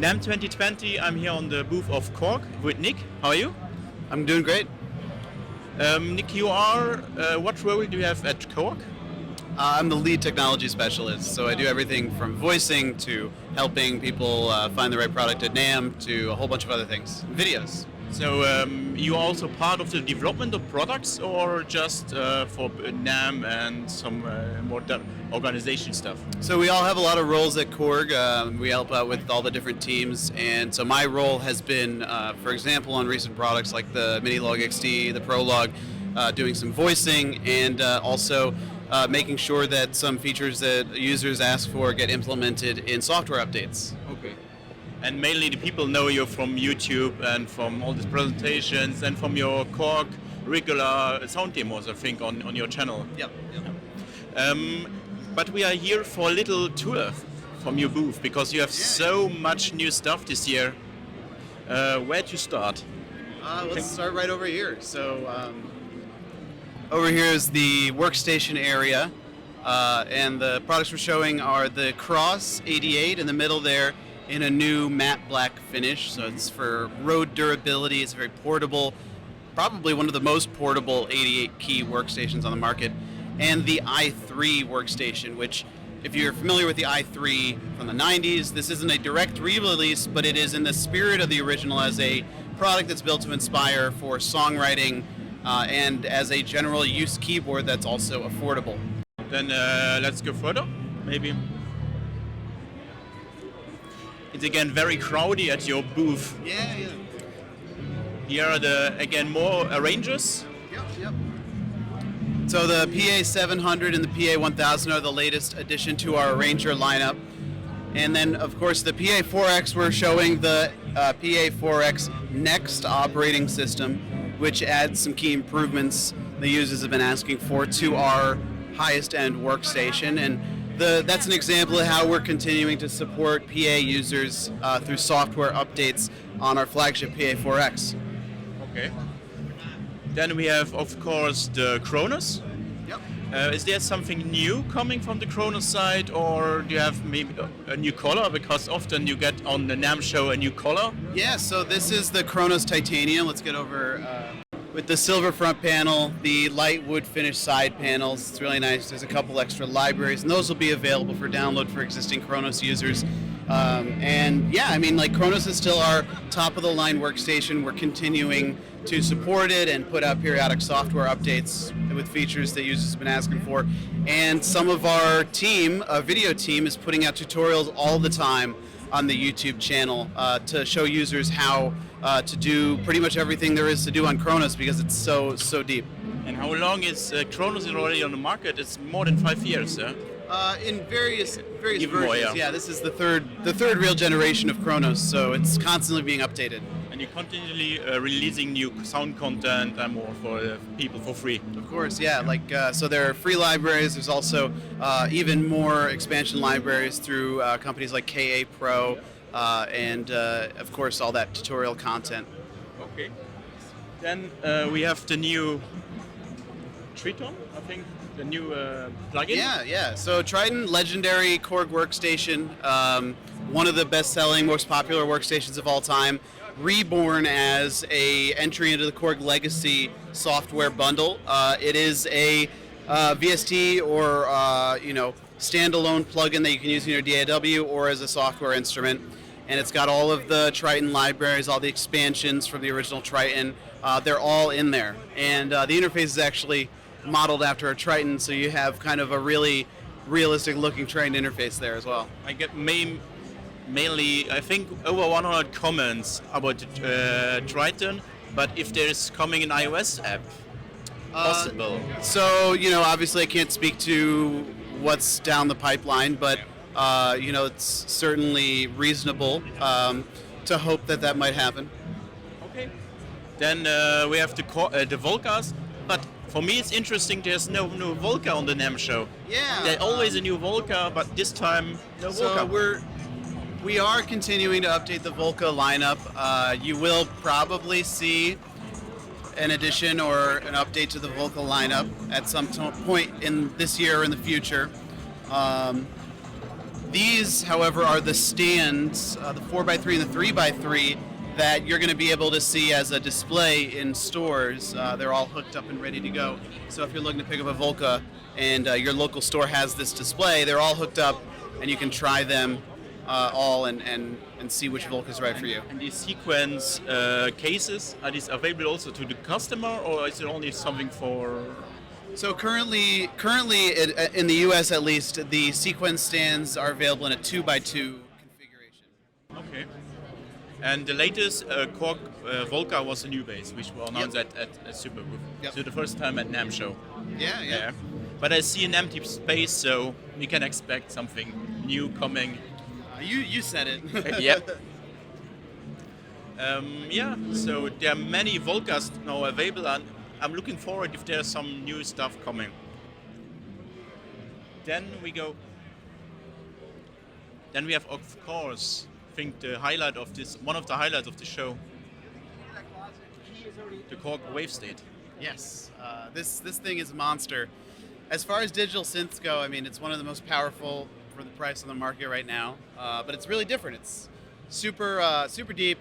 NAMM 2020, I'm here on the booth of Korg with Nick. How are you? I'm doing great. Nick, you are, what role do you have at Korg? I'm the lead technology specialist, so I do everything from voicing to helping people find the right product at NAMM to a whole bunch of other things. Videos. So you are also part of the development of products, or just for NAMM and some more organization stuff? So we all have a lot of roles at Korg. We help out with all the different teams, and so my role has been, for example, on recent products like the Minilog XD, the Prolog, doing some voicing, and also making sure that some features that users ask for get implemented in software updates. Okay. And mainly the people know you from YouTube and from all these presentations and from your Korg regular sound demos, I think, on your channel. Yep. But we are here for a little tour from your booth because you have so much new stuff this year. Where to start? Let's start right over here. So over here is the workstation area, and the products we're showing are the Kronos 88 in the middle there, in a new matte black finish, so it's for road durability. It's very portable, probably one of the most portable 88 key workstations on the market. And the i3 workstation, which, if you're familiar with the i3 from the 90s, this isn't a direct re-release, but it is in the spirit of the original as a product that's built to inspire for songwriting and as a general use keyboard that's also affordable. Then let's go further, maybe. It's again very crowded at your booth. Yeah. Here are again more arrangers. Yep. So the PA700 and the PA1000 are the latest addition to our arranger lineup. And then, of course, the PA4X, we're showing the PA4X Next operating system, which adds some key improvements the users have been asking for to our highest end workstation. And that's an example of how we're continuing to support PA users through software updates on our flagship PA4X. Okay. Then we have, of course, the Kronos. Yep. Is there something new coming from the Kronos side, or do you have maybe a new color? Because often you get on the NAMM show a new color. Yeah, so this is the Kronos Titanium. Let's get over with the silver front panel, the light wood finish side panels. It's really nice. There's a couple extra libraries, and those will be available for download for existing Kronos users. And yeah, I mean, like, Kronos is still our top of the line workstation. We're continuing to support it and put out periodic software updates with features that users have been asking for. And some of our team, video team, is putting out tutorials all the time on the YouTube channel to show users how to do pretty much everything there is to do on Kronos, because it's so deep. And how long is Kronos already on the market? It's more than 5 years, yeah? In various Even versions. more, yeah. Yeah, this is the third real generation of Kronos, so it's constantly being updated. And you're continually releasing new sound content and more for people for free. Of course, yeah. Like so, there are free libraries. There's also even more expansion libraries through companies like KA Pro, and of course all that tutorial content. Okay. Then we have the new Triton, I think, the new plugin. Yeah. So Triton, legendary Korg workstation, one of the best-selling, most popular workstations of all time, reborn as a entry into the Korg Legacy software bundle. It is a VST or standalone plugin that you can use in your DAW or as a software instrument. And it's got all of the Triton libraries, all the expansions from the original Triton. They're all in there. And the interface is actually modeled after a Triton, so you have kind of a really realistic looking Triton interface there as well. I get mainly, I think, over 100 comments about Triton, but if there's coming an iOS app, possible. So, obviously I can't speak to what's down the pipeline, but it's certainly reasonable to hope that might happen. Okay. Then we have the Volcas, but for me it's interesting there's no new Volca on the NAMM show. Yeah. There's always a new Volca, but this time no Volca. So we are continuing to update the Volca lineup. You will probably see an addition or an update to the Volca lineup at some point in this year or in the future. These, however, are the stands, the 4x3 and the 3x3, that you're going to be able to see as a display in stores. They're all hooked up and ready to go. So if you're looking to pick up a Volca and your local store has this display, they're all hooked up and you can try them all and see which Volca is right for you. And these sequence cases, are these available also to the customer, or is it only something for... So currently, in the U.S. at least, the sequence stands are available in a 2x2 configuration. Okay. And the latest Korg Volca was a new bass, which was announced at Super Booth. Yep. So the first time at NAMM show. Yeah. But I see an empty space, so we can expect something new coming. You said it. Yep. So there are many Volcas now available, and I'm looking forward if there's some new stuff coming. Then we have, of course, I think one of the highlights of the show, the Korg Wavestate. Yes, this thing is a monster. As far as digital synths go, I mean, it's one of the most powerful for the price on the market right now. But it's really different. It's super deep.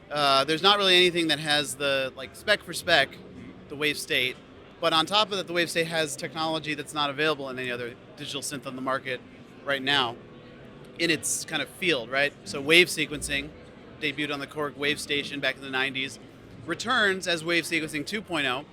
There's not really anything that has the spec for spec, the Wavestate. But on top of that, the Wavestate has technology that's not available in any other digital synth on the market right now in its kind of field, right? So wave sequencing, debuted on the Korg Wavestation back in the 90s, returns as wave sequencing 2.0,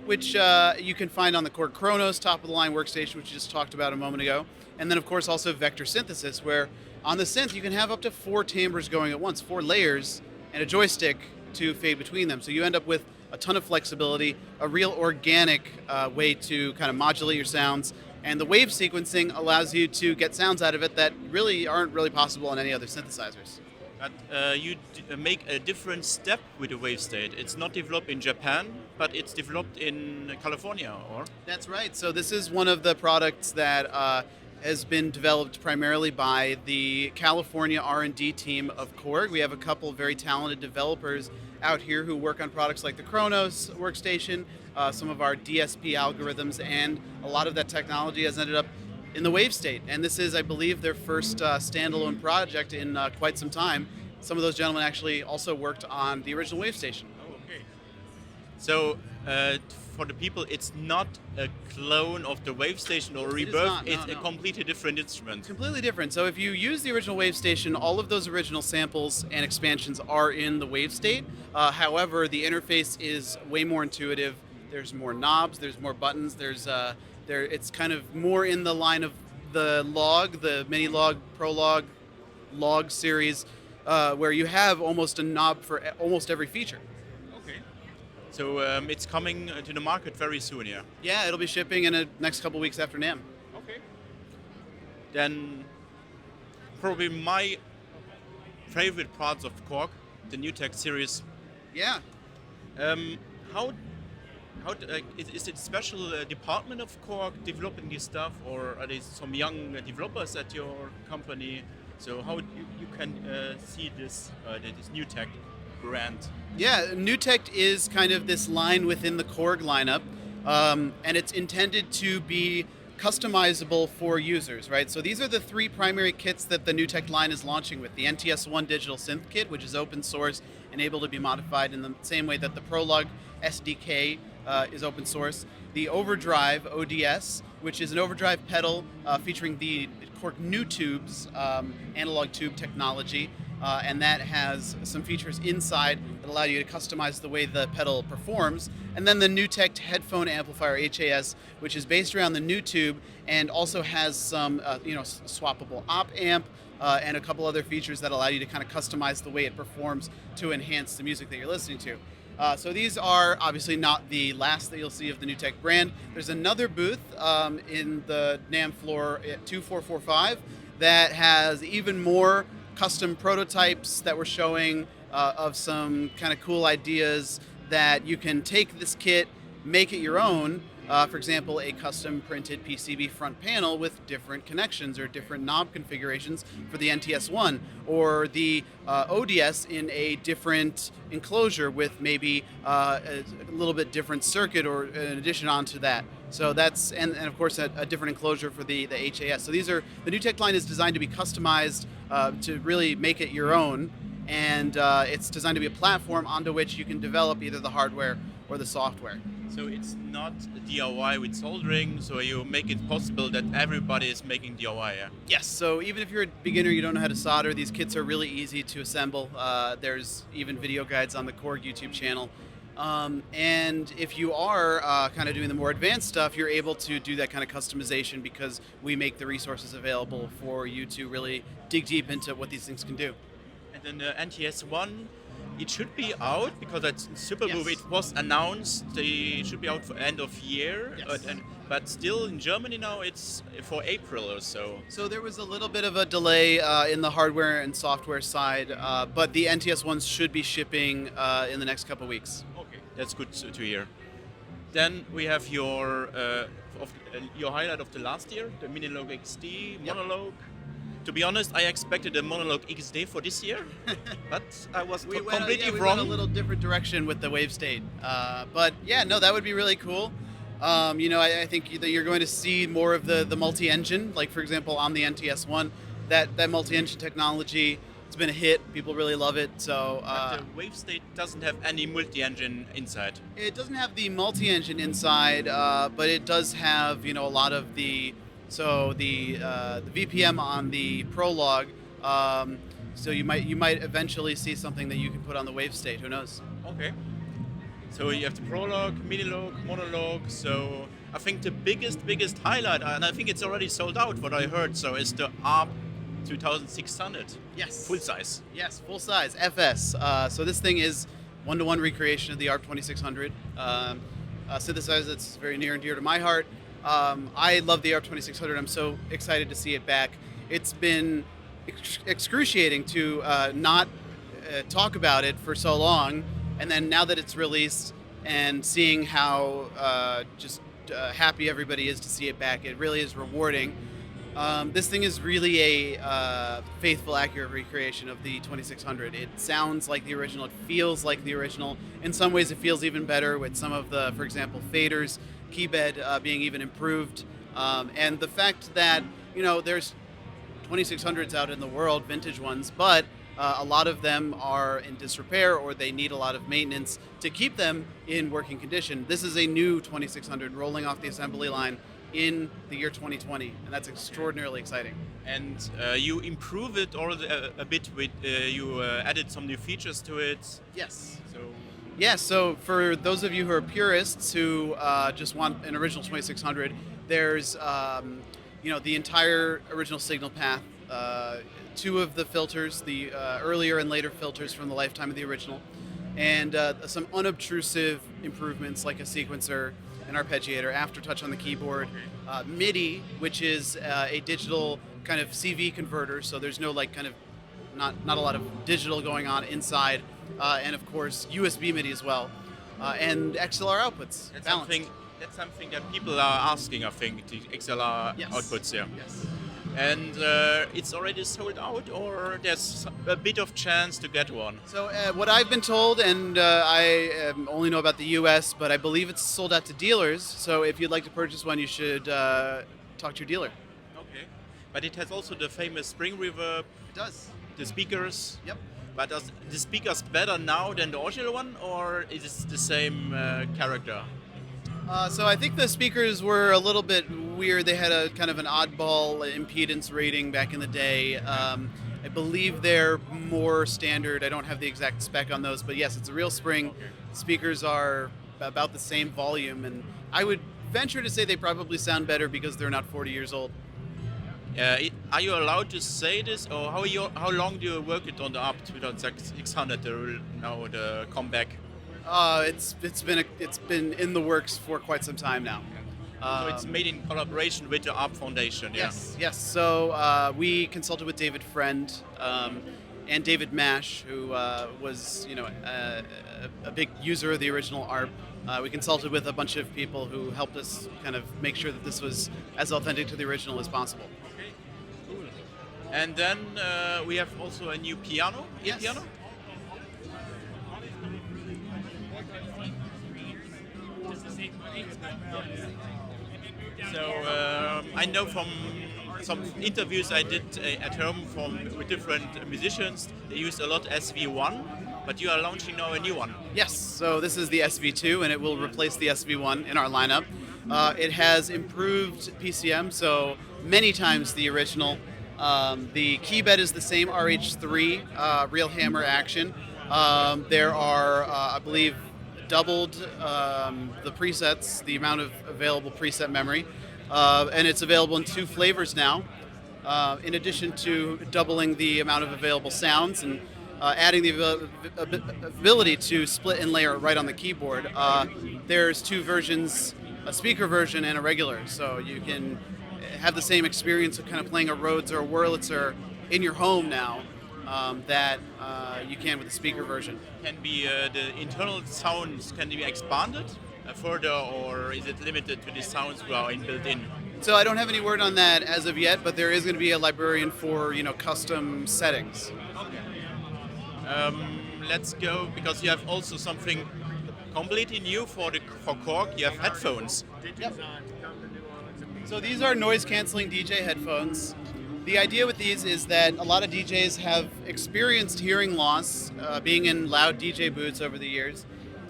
which you can find on the Korg Kronos top-of-the-line workstation, which we just talked about a moment ago. And then, of course, also vector synthesis, where on the synth you can have up to 4 timbres going at once, 4 layers, and a joystick to fade between them. So you end up with a ton of flexibility, a real organic way to kind of modulate your sounds. And the wave sequencing allows you to get sounds out of it that really aren't really possible on any other synthesizers. But you make a different step with the Wavestate. It's not developed in Japan, but it's developed in California, or? That's right. So this is one of the products that has been developed primarily by the California R&D team of Korg. We have a couple very talented developers out here who work on products like the Kronos workstation, some of our DSP algorithms, and a lot of that technology has ended up in the Wavestate. And this is, I believe, their first standalone project in quite some time. Some of those gentlemen actually also worked on the original Wavestation. Oh, okay. So for the people, it's not a clone of the Wavestation or a rebirth. It's a completely different instrument. Completely different. So if you use the original Wavestation, all of those original samples and expansions are in the Wavestate. However, the interface is way more intuitive. There's more knobs. There's more buttons. It's kind of more in the line of the log, the mini log, prolog, log series, where you have almost a knob for almost every feature. Okay. So it's coming to the market very soon, yeah? Yeah, it'll be shipping in the next couple weeks after NAMM. Okay. Then probably my favorite parts of Korg, the new tech series. Yeah. Is it a special department of Korg developing this stuff, or are there some young developers at your company? So how you can see this new tech brand? Yeah, new tech is kind of this line within the Korg lineup, and it's intended to be customizable for users, right? So these are the 3 primary kits that the new tech line is launching with. The NTS1 digital synth kit, which is open source and able to be modified in the same way that the Prolog SDK is open source. The Overdrive ODS, which is an overdrive pedal featuring the Korg New Tubes analog tube technology, and that has some features inside that allow you to customize the way the pedal performs. And then the NewTek headphone amplifier HAS, which is based around the new tube and also has some swappable op amp and a couple other features that allow you to kind of customize the way it performs to enhance the music that you're listening to. So these are obviously not the last that you'll see of the NewTek brand. There's another booth in the NAMM floor at 2445 that has even more custom prototypes that we're showing of some kind of cool ideas that you can take this kit, make it your own. For example, a custom printed PCB front panel with different connections or different knob configurations for the NTS1, or the ODS in a different enclosure with maybe a little bit different circuit or an addition onto that. So that's and of course a different enclosure for the HAS. So these are the new tech line is designed to be customized to really make it your own, and it's designed to be a platform onto which you can develop either the hardware or the software. So it's not DIY with soldering, so you make it possible that everybody is making DIY, yeah? Yes, so even if you're a beginner, you don't know how to solder, these kits are really easy to assemble. There's even video guides on the Korg YouTube channel. And if you are kind of doing the more advanced stuff, you're able to do that kind of customization because we make the resources available for you to really dig deep into what these things can do. And then the NTS1, it should be out because it's super Yes. move. It was announced they should be out for end of year, Yes. but still in Germany now it's for April or so. So there was a little bit of a delay in the hardware and software side, but the NTS ones should be shipping in the next couple weeks. Okay, that's good to hear. Then we have your your highlight of the last year, the Minilogue XD Yep. Monologue. To be honest, I expected a Monologue XD for this year, but I was completely we wrong. went a little different direction with the Wavestate, but yeah, no, that would be really cool. I think that you're going to see more of the multi-engine, like for example on the NTS1, that multi-engine technology. It's been a hit. People really love it. So But the Wavestate doesn't have any multi-engine inside. it doesn't have the multi-engine inside, but it does have a lot of the VPM on the Prologue. So you might eventually see something that you can put on the Wavestate. Who knows? Okay. So you have the Prologue, Minilogue, Monologue. So I think the biggest highlight, and I think it's already sold out, what I heard, so is the ARP 2600. Yes. Full size. Yes, full size FS. So this thing is one-to-one recreation of the ARP 2600 synthesizer that's very near and dear to my heart. I love the ARP 2600. I'm so excited to see it back. It's been excruciating to not talk about it for so long, and then now that it's released and seeing how happy everybody is to see it back, it really is rewarding. This thing is really a faithful, accurate recreation of the 2600. It sounds like the original. It feels like the original. In some ways, it feels even better with some of the, for example, faders, keybed being even improved. And the fact that, there's 2600s out in the world, vintage ones, but a lot of them are in disrepair or they need a lot of maintenance to keep them in working condition. This is a new 2600 rolling off the assembly line in the year 2020, and that's extraordinarily exciting. And you improve it already a bit with, you added some new features to it. Yes. So Yes, so for those of you who are purists who just want an original 2600, there's the entire original signal path, two of the filters, the earlier and later filters from the lifetime of the original, and some unobtrusive improvements like a sequencer, an arpeggiator, aftertouch on the keyboard, MIDI, which is a digital kind of CV converter, so there's no not a lot of digital going on inside, and of course USB MIDI as well, and XLR outputs. That's something that people are asking, I think, the XLR outputs, yeah. Yes. And it's already sold out, or there's a bit of chance to get one? So what I've been told, and I only know about the US, but I believe it's sold out to dealers, so if you'd like to purchase one, you should talk to your dealer. Okay. But it has also the famous spring reverb, It does. the speakers. Yep. But are the speakers better now than the original one, or is it the same character? So I think the speakers were a little bit weird. They had a kind of an oddball impedance rating back in the day. I believe they're more standard. I don't have the exact spec on those, but yes, it's a real spring. Okay. Speakers are about the same volume, and I would venture to say they probably sound better because they're not 40 years old. Are you allowed to say this, or how long do you work it on the ARP 2600 now the comeback? It's been in the works for quite some time now. So it's made in collaboration with the ARP Foundation, yeah? Yes. So we consulted with David Friend and David Mash, who was a big user of the original ARP. We consulted with a bunch of people who helped us kind of make sure that this was as authentic to the original as possible. Okay, cool. And then we have also a new piano. Yes. Piano? So I know from some interviews I did at home with different musicians, they use a lot SV1, but you are launching now a new one. Yes, so this is the SV2, and it will replace the SV1 in our lineup. It has improved PCM, so many times the original. The key bed is the same RH3 real hammer action. There are, I believe, doubled the presets, the amount of available preset memory, and it's available in 2 flavors now. In addition to doubling the amount of available sounds and adding the ability to split and layer right on the keyboard. There's 2 versions, a speaker version and a regular, so you can have the same experience of kind of playing a Rhodes or a Wurlitzer in your home now that you can with the speaker version. Can be the internal sounds can be expanded further, or is it limited to the sounds that are built in? So I don't have any word on that as of yet, but there is going to be a librarian for custom settings. Let's go, because you have also something completely new for Korg. You have headphones. Yep. So these are noise canceling DJ headphones. The idea with these is that a lot of DJs have experienced hearing loss being in loud DJ booths over the years.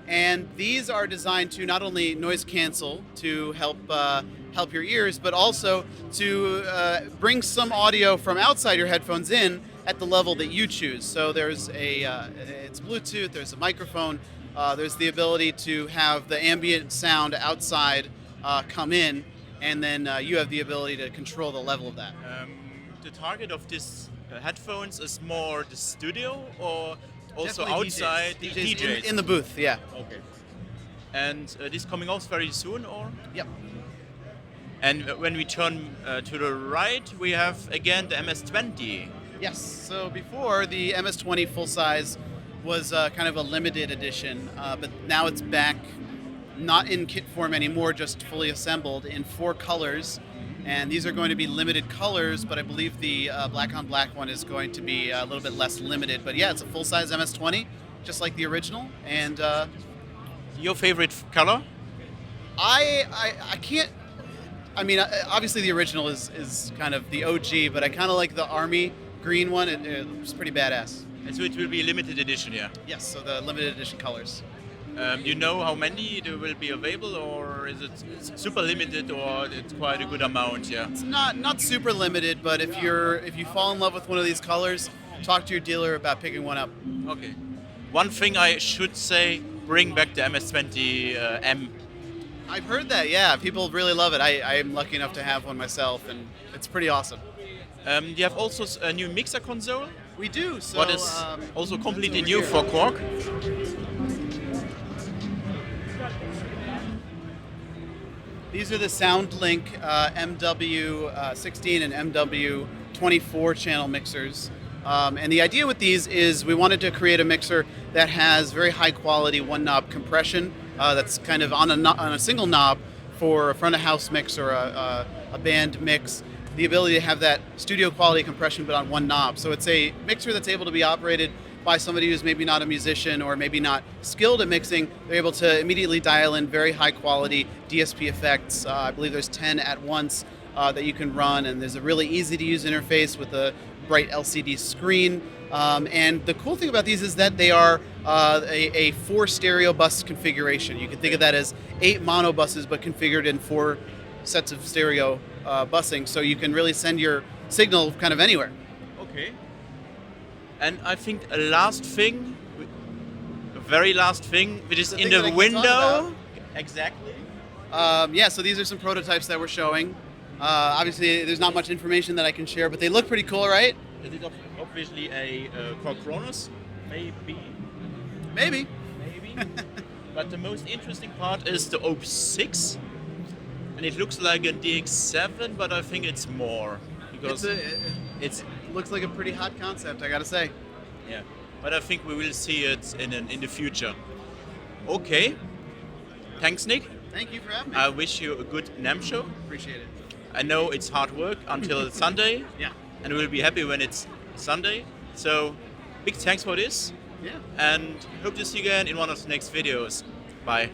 And these are designed to not only noise cancel to help your ears, but also to bring some audio from outside your headphones in at the level that you choose. So there's it's Bluetooth, there's a microphone, there's the ability to have the ambient sound outside come in, and then you have the ability to control the level of that. The target of this headphones is more the studio, or also Definitely outside DJs. In the booth, yeah. Okay. And this coming out very soon, or? Yep. And when we turn to the right, we have again the MS-20. Yes. So before, the MS-20 full size was kind of a limited edition, but now it's back, not in kit form anymore, just fully assembled in 4 colors. And these are going to be limited colors, but I believe the black on black one is going to be a little bit less limited. But yeah, it's a full size MS-20, just like the original. And your favorite color? I can't. I mean, obviously the original is kind of the OG, but I kind of like the army green one. It's pretty badass. And so it will be a limited edition, yeah? Yes, so the limited edition colors. You know how many there will be available, or is it super limited, or it's quite a good amount? Yeah. It's not super limited, but if you fall in love with one of these colors, talk to your dealer about picking one up. Okay. One thing I should say: bring back the MS-20 M. I've heard that. Yeah, people really love it. I am lucky enough to have one myself, and it's pretty awesome. You have also a new mixer console. We do. So what is also completely new for Korg? These are the Soundlink MW16 and MW24 channel mixers. And the idea with these is we wanted to create a mixer that has very high quality 1-knob compression that's kind of on a single knob for a front of house mix or a band mix. The ability to have that studio quality compression but on 1 knob. So it's a mixer that's able to be operated by somebody who's maybe not a musician or maybe not skilled at mixing. They're able to immediately dial in very high quality DSP effects. I believe there's 10 at once that you can run, and there's a really easy to use interface with a bright LCD screen. And the cool thing about these is that they are a 4 stereo bus configuration. You can think of that as 8 mono buses but configured in 4 sets of stereo busing, so you can really send your signal kind of anywhere. Okay. And I think a very last thing, which is in the window. Exactly. Yeah, so these are some prototypes that we're showing. Obviously, there's not much information that I can share, but they look pretty cool, right? Is it obviously a Kronos? Maybe. Maybe. But the most interesting part is the Opsix. And it looks like a DX7, but I think it's more. Because it looks like a pretty hot concept, I gotta say. Yeah, but I think we will see it in the future. Okay. Thanks, Nick. Thank you for having me. I wish you a good NAMM show. Appreciate it. I know it's hard work until Sunday. Yeah. And we'll be happy when it's Sunday. So, big thanks for this. Yeah. And hope to see you again in one of the next videos. Bye.